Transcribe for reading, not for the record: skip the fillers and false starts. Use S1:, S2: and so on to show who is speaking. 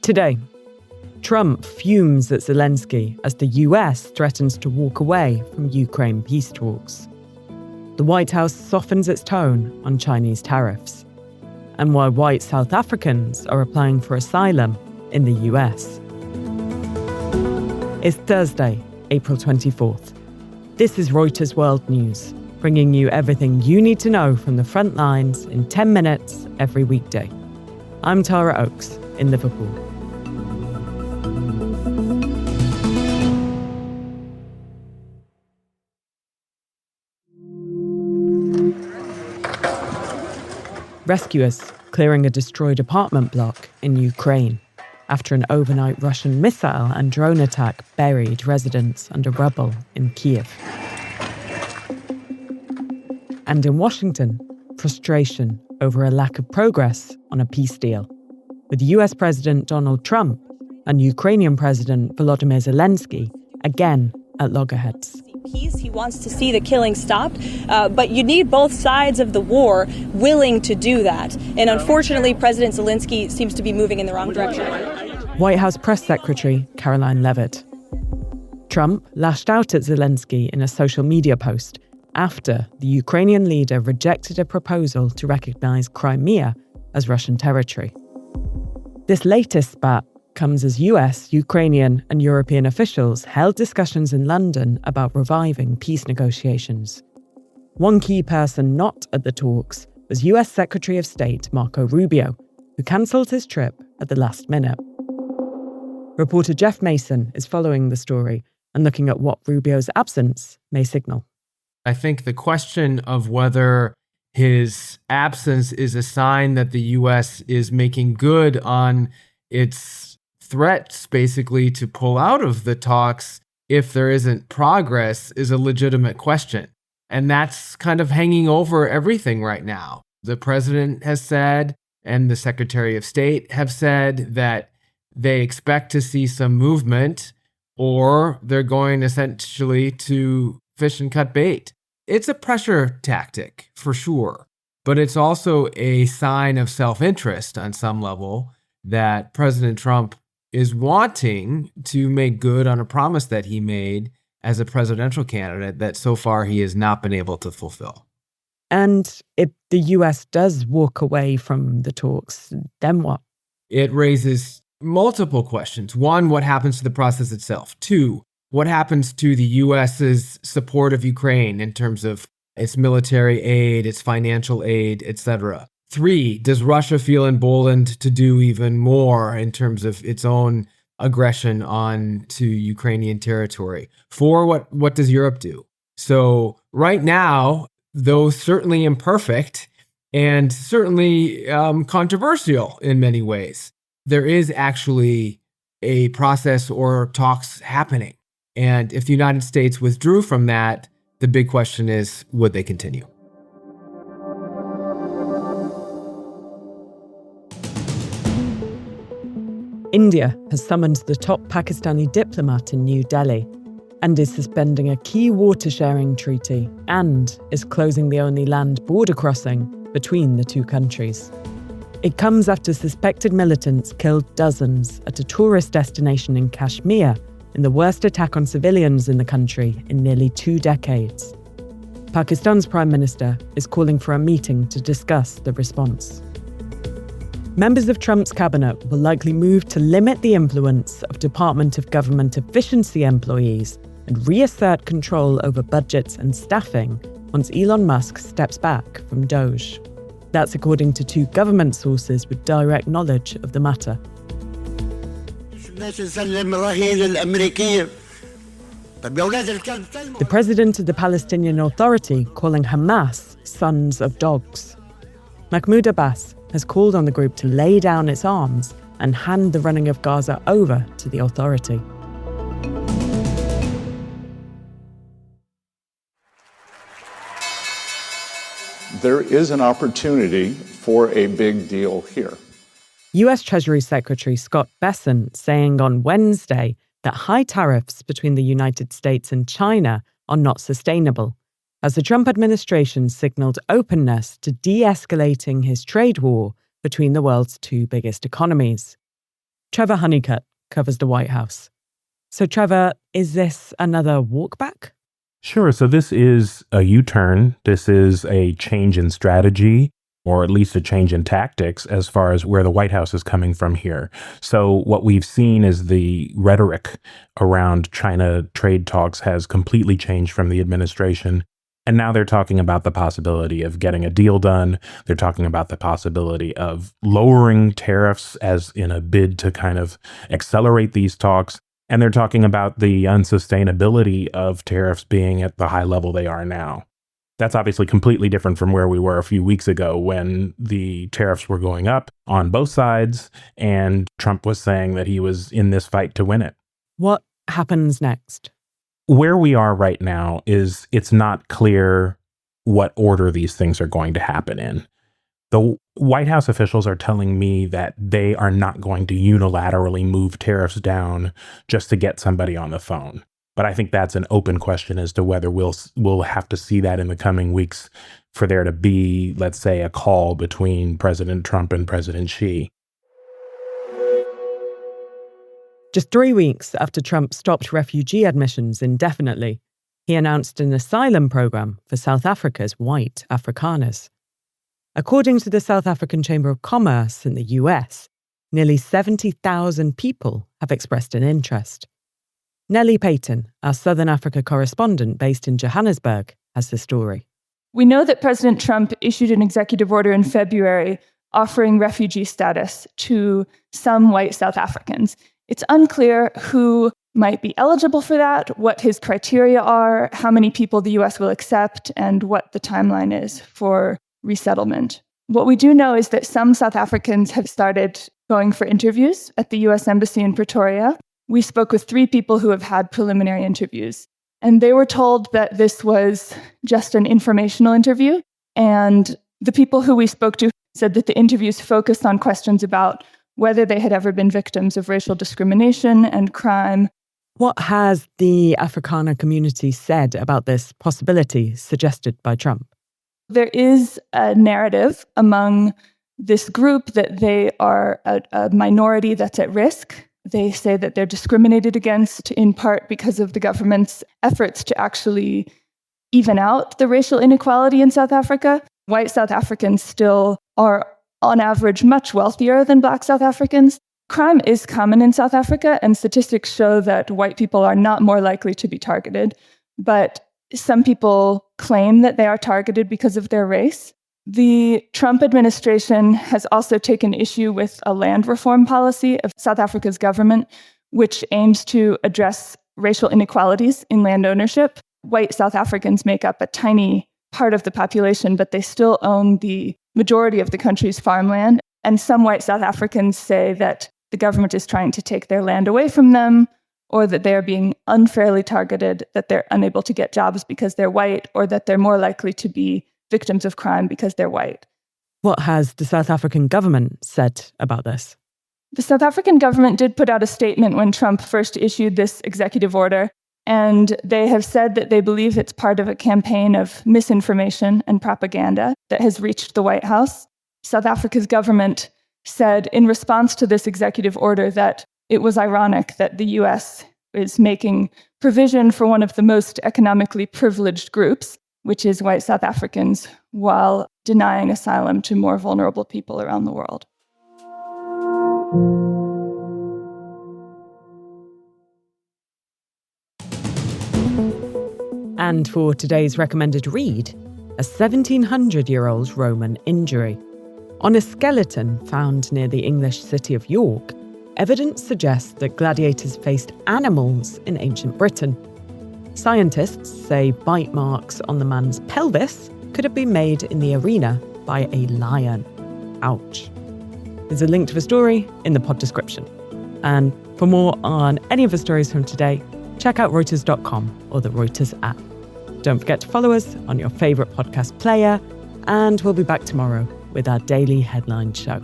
S1: Today, Trump fumes at Zelensky as the US threatens to walk away from Ukraine peace talks. The White House softens its tone on Chinese tariffs. And while white South Africans are applying for asylum in the US. It's Thursday, April 24th. This is Reuters World News, bringing you everything you need to know from the front lines in 10 minutes every weekday. I'm Tara Oakes in Liverpool. Rescuers clearing a destroyed apartment block in Ukraine after an overnight Russian missile and drone attack buried residents under rubble in Kiev. And in Washington, frustration over a lack of progress on a peace deal, with US President Donald Trump and Ukrainian President Volodymyr Zelensky again at loggerheads.
S2: Peace. He wants to see the killing stopped, but you need both sides of the war willing to do that. And unfortunately, President Zelensky seems to be moving in the wrong direction.
S1: White House Press Secretary Caroline Leavitt. Trump lashed out at Zelensky in a social media post after the Ukrainian leader rejected a proposal to recognize Crimea as Russian territory. This latest spat comes as US, Ukrainian, and European officials held discussions in London about reviving peace negotiations. One key person not at the talks was US Secretary of State Marco Rubio, who cancelled his trip at the last minute. Reporter Jeff Mason is following the story and looking at what Rubio's absence may signal.
S3: I think the question of whether his absence is a sign that the US is making good on its threats basically to pull out of the talks if there isn't progress is a legitimate question. And that's kind of hanging over everything right now. The president has said, and the Secretary of State have said that they expect to see some movement, or they're going essentially to fish and cut bait. It's a pressure tactic for sure, but it's also a sign of self-interest on some level that President Trump is wanting to make good on a promise that he made as a presidential candidate that so far he has not been able to fulfill.
S1: And if the US does walk away from the talks, then what?
S3: It raises multiple questions. One, what happens to the process itself? Two, what happens to the US's support of Ukraine in terms of its military aid, its financial aid, etc.? Three, does Russia feel emboldened to do even more in terms of its own aggression on to Ukrainian territory? Four, what does Europe do? So right now, though certainly imperfect and certainly controversial in many ways, there is actually a process or talks happening. And if the United States withdrew from that, the big question is, would they continue?
S1: India has summoned the top Pakistani diplomat in New Delhi and is suspending a key water-sharing treaty and is closing the only land border crossing between the two countries. It comes after suspected militants killed dozens at a tourist destination in Kashmir in the worst attack on civilians in the country in nearly 2 decades. Pakistan's Prime Minister is calling for a meeting to discuss the response. Members of Trump's cabinet will likely move to limit the influence of Department of Government Efficiency employees and reassert control over budgets and staffing once Elon Musk steps back from Doge. That's according to 2 government sources with direct knowledge of the matter. The president of the Palestinian Authority calling Hamas sons of dogs. Mahmoud Abbas has called on the group to lay down its arms and hand the running of Gaza over to the authority.
S4: There is an opportunity for a big deal here.
S1: US Treasury Secretary Scott Bessent saying on Wednesday that high tariffs between the United States and China are not sustainable, as the Trump administration signaled openness to de-escalating his trade war between the world's two biggest economies. Trevor Honeycutt covers the White House. So Trevor, is this another walkback?
S5: Sure. So this is a U-turn. This is a change in strategy, or at least a change in tactics as far as where the White House is coming from here. So what we've seen is the rhetoric around China trade talks has completely changed from the administration. And now they're talking about the possibility of getting a deal done. They're talking about the possibility of lowering tariffs as in a bid to kind of accelerate these talks. And they're talking about the unsustainability of tariffs being at the high level they are now. That's obviously completely different from where we were a few weeks ago when the tariffs were going up on both sides and Trump was saying that he was in this fight to win it.
S1: What happens next?
S5: Where we are right now is it's not clear what order these things are going to happen in. The White House officials are telling me that they are not going to unilaterally move tariffs down just to get somebody on the phone. But I think that's an open question as to whether we'll have to see that in the coming weeks for there to be, let's say, a call between President Trump and President Xi.
S1: Just 3 weeks after Trump stopped refugee admissions indefinitely, he announced an asylum program for South Africa's white Afrikaners. According to the South African Chamber of Commerce in the US, nearly 70,000 people have expressed an interest. Nellie Payton, our Southern Africa correspondent based in Johannesburg, has the story.
S6: We know that President Trump issued an executive order in February offering refugee status to some white South Africans. It's unclear who might be eligible for that, what his criteria are, how many people the US will accept, and what the timeline is for resettlement. What we do know is that some South Africans have started going for interviews at the US Embassy in Pretoria. We spoke with 3 people who have had preliminary interviews, and they were told that this was just an informational interview. And the people who we spoke to said that the interviews focused on questions about whether they had ever been victims of racial discrimination and crime.
S1: What has the Afrikaner community said about this possibility suggested by Trump?
S6: There is a narrative among this group that they are a minority that's at risk. They say that they're discriminated against in part because of the government's efforts to actually even out the racial inequality in South Africa. White South Africans still are, on average, much wealthier than Black South Africans. Crime is common in South Africa, and statistics show that white people are not more likely to be targeted. But some people claim that they are targeted because of their race. The Trump administration has also taken issue with a land reform policy of South Africa's government, which aims to address racial inequalities in land ownership. White South Africans make up a tiny part of the population, but they still own the majority of the country's farmland. And some white South Africans say that the government is trying to take their land away from them, or that they are being unfairly targeted, that they're unable to get jobs because they're white, or that they're more likely to be victims of crime because they're white.
S1: What has the South African government said about this?
S6: The South African government did put out a statement when Trump first issued this executive order, and they have said that they believe it's part of a campaign of misinformation and propaganda that has reached the White House. South Africa's government said in response to this executive order that it was ironic that the US is making provision for one of the most economically privileged groups, which is white South Africans, while denying asylum to more vulnerable people around the world.
S1: And for today's recommended read, a 1700-year-old Roman injury. On a skeleton found near the English city of York, evidence suggests that gladiators faced animals in ancient Britain. Scientists say bite marks on the man's pelvis could have been made in the arena by a lion. Ouch. There's a link to the story in the pod description. And for more on any of the stories from today, check out Reuters.com or the Reuters app. Don't forget to follow us on your favourite podcast player, and we'll be back tomorrow with our daily headline show.